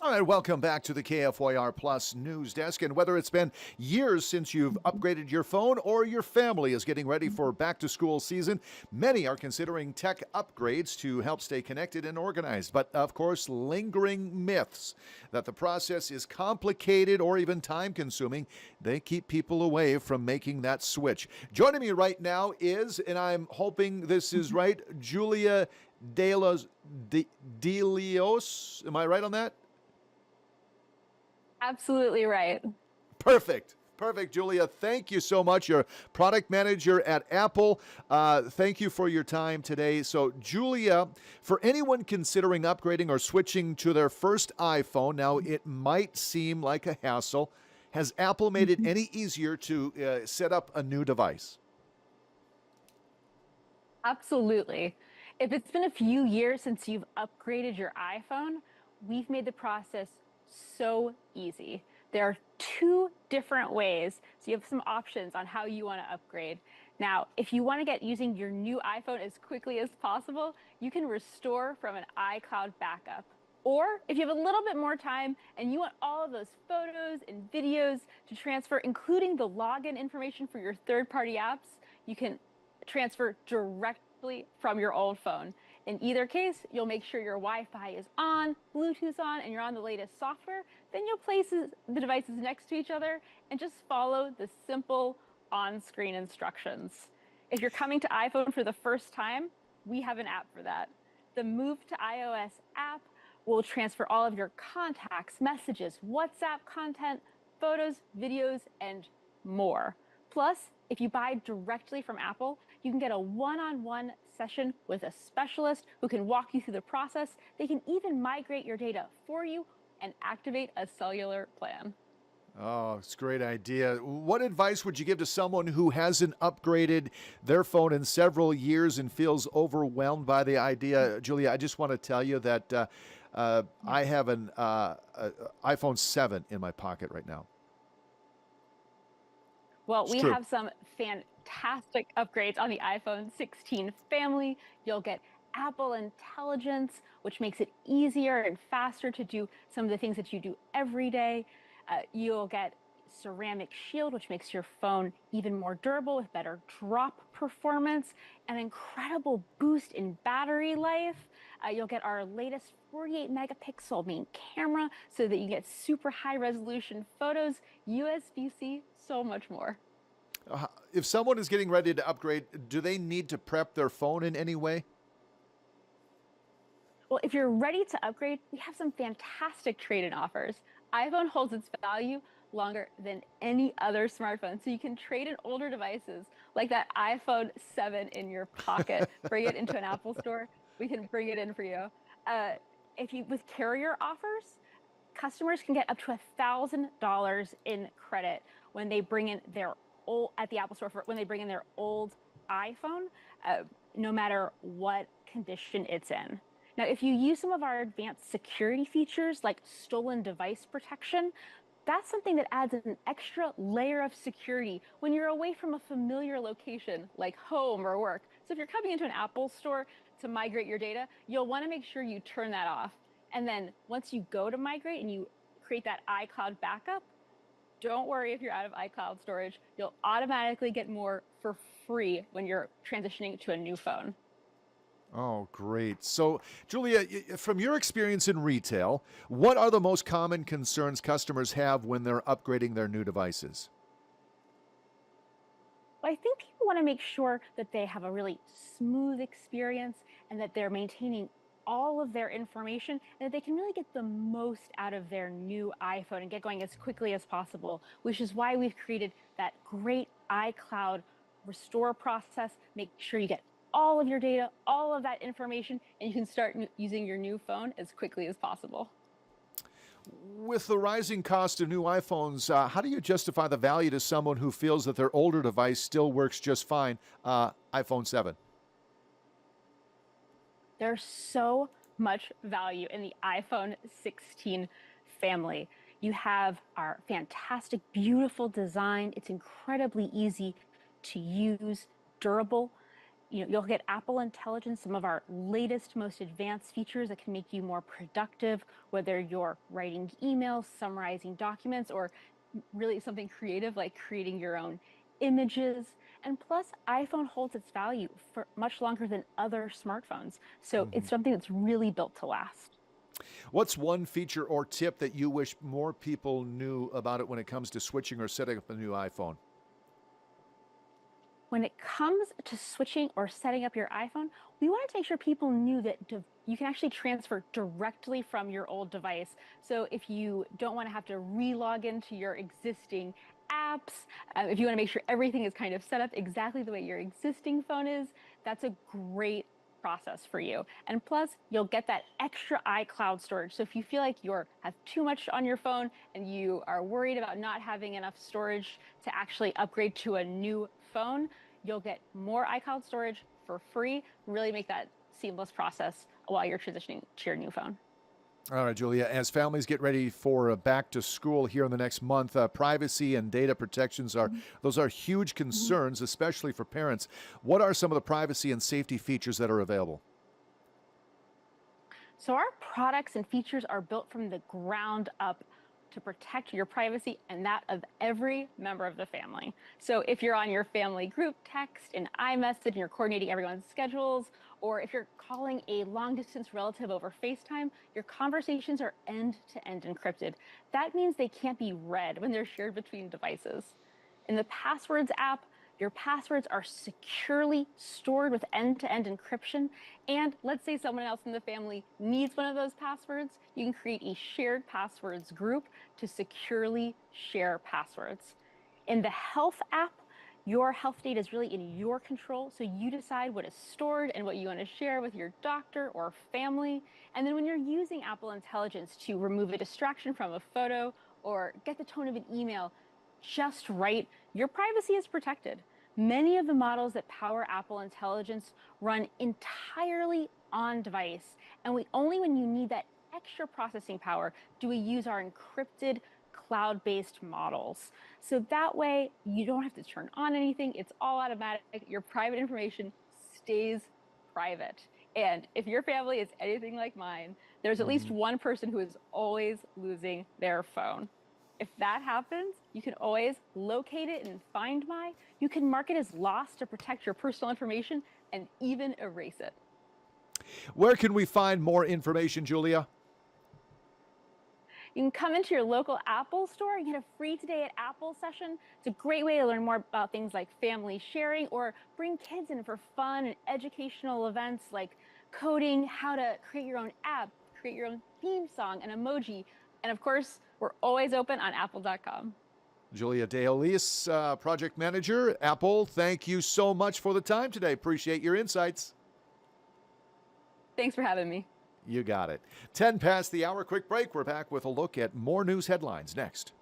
All right, welcome back to the KFYR Plus News Desk. And whether it's been years since you've upgraded your phone or your family is getting ready for back to school season, many are considering tech upgrades to help stay connected and organized. But of course, lingering myths that the process is complicated or even time consuming, they keep people away from making that switch. Joining me right now is, and I'm hoping this is right, Julia Delios. Am I right on that? Absolutely right. Perfect. Perfect, Julia. Thank you so much. You're product manager at Apple. Thank you for your time today. So, Julia, for anyone considering upgrading or switching to their first iPhone, now it might seem like a hassle. Has Apple made it any easier to set up a new device? Absolutely. If it's been a few years since you've upgraded your iPhone, we've made the process so easy. There are two different ways, so you have some options on how you want to upgrade. Now, if you want to get using your new iPhone as quickly as possible, you can restore from an iCloud backup. Or if you have a little bit more time and you want all of those photos and videos to transfer, including the login information for your third-party apps, you can transfer directly from your old phone. In either case, you'll make sure your Wi-Fi is on, Bluetooth on, and you're on the latest software. Then you'll place the devices next to each other and just follow the simple on-screen instructions. If you're coming to iPhone for the first time, we have an app for that. The Move to iOS app will transfer all of your contacts, messages, WhatsApp content, photos, videos, and more. Plus, if you buy directly from Apple, you can get a one-on-one session with a specialist who can walk you through the process. They can even migrate your data for you and activate a cellular plan. Oh, it's a great idea. What advice would you give to someone who hasn't upgraded their phone in several years and feels overwhelmed by the idea? Julia, I just want to tell you that I have an iPhone 7 in my pocket right now. Well, It's we true. have some fantastic upgrades on the iPhone 16 family. You'll get Apple Intelligence, which makes it easier and faster to do some of the things that you do every day. You'll get Ceramic Shield, which makes your phone even more durable with better drop performance, an incredible boost in battery life. You'll get our latest 48 megapixel main camera so that you get super high resolution photos, USB-C, so much more. If someone is getting ready to upgrade, do they need to prep their phone in any way? Well, if you're ready to upgrade, we have some fantastic trade-in offers. iPhone holds its value longer than any other smartphone. So you can trade in older devices like that iPhone 7 in your pocket, bring it into an Apple store. We can bring it in for you. Uh, if you with carrier offers, customers can get up to $1,000 in credit when they bring in their old at the Apple Store when they bring in their old iPhone, no matter what condition it's in. Now, if you use some of our advanced security features like stolen device protection, that's something that adds an extra layer of security when you're away from a familiar location like home or work. So if you're coming into an Apple store to migrate your data, you'll want to make sure you turn that off. And then once you go to migrate and you create that iCloud backup, don't worry if you're out of iCloud storage. You'll automatically get more for free when you're transitioning to a new phone. Oh, great. So, Julia, from your experience in retail, what are the most common concerns customers have when they're upgrading their new devices? But I think people want to make sure that they have a really smooth experience and that they're maintaining all of their information and that they can really get the most out of their new iPhone and get going as quickly as possible, which is why we've created that great iCloud restore process. Make sure you get all of your data, all of that information, and you can start using your new phone as quickly as possible. With the rising cost of new iPhones, how do you justify the value to someone who feels that their older device still works just fine, iPhone 7? There's so much value in the iPhone 16 family. You have our fantastic, beautiful design. It's incredibly easy to use, durable. You'll get Apple Intelligence, some of our latest, most advanced features that can make you more productive, whether you're writing emails, summarizing documents, or really something creative like creating your own images. And plus, iPhone holds its value for much longer than other smartphones. So Mhm. it's something that's really built to last. What's one feature or tip that you wish more people knew about it when it comes to switching or setting up a new iPhone? When it comes to switching or setting up your iPhone, we wanted to make sure people knew that you can actually transfer directly from your old device. So if you don't want to have to re-log into your existing apps, if you want to make sure everything is kind of set up exactly the way your existing phone is, that's a great process for you. And plus, you'll get that extra iCloud storage. So if you feel like you have too much on your phone and you are worried about not having enough storage to actually upgrade to a new phone, you'll get more iCloud storage for free. Really make that seamless process while you're transitioning to your new phone. All right, Julia, as families get ready for back to school here in the next month, privacy and data protections those are huge concerns, especially for parents. What are some of the privacy and safety features that are available? So our products and features are built from the ground up to protect your privacy and that of every member of the family. So if you're on your family group text and iMessage and you're coordinating everyone's schedules, or if you're calling a long distance relative over FaceTime, your conversations are end-to-end encrypted. That means they can't be read when they're shared between devices. In the Passwords app, your passwords are securely stored with end-to-end encryption. And let's say someone else in the family needs one of those passwords, you can create a shared passwords group to securely share passwords. In the Health app, your health data is really in your control, so you decide what is stored and what you want to share with your doctor or family. And then when you're using Apple Intelligence to remove a distraction from a photo or get the tone of an email just right, your privacy is protected. Many of the models that power Apple Intelligence run entirely on device, and only when you need that extra processing power do we use our encrypted cloud-based models. So that way you don't have to turn on anything. It's all automatic. Your private information stays private. And if your family is anything like mine, there's at least Mhm. one person who is always losing their phone. If that happens, you can always locate it in Find My. You can mark it as lost to protect your personal information and even erase it. Where can we find more information, Julia? You can come into your local Apple store and get a free Today at Apple session. It's a great way to learn more about things like family sharing or bring kids in for fun and educational events like coding, how to create your own app, create your own theme song, and emoji. And of course, we're always open on apple.com. Julia DeOliis, project manager, Apple, thank you so much for the time today. Appreciate your insights. Thanks for having me. You got it. 10 past the hour, quick break. We're back with a look at more news headlines next.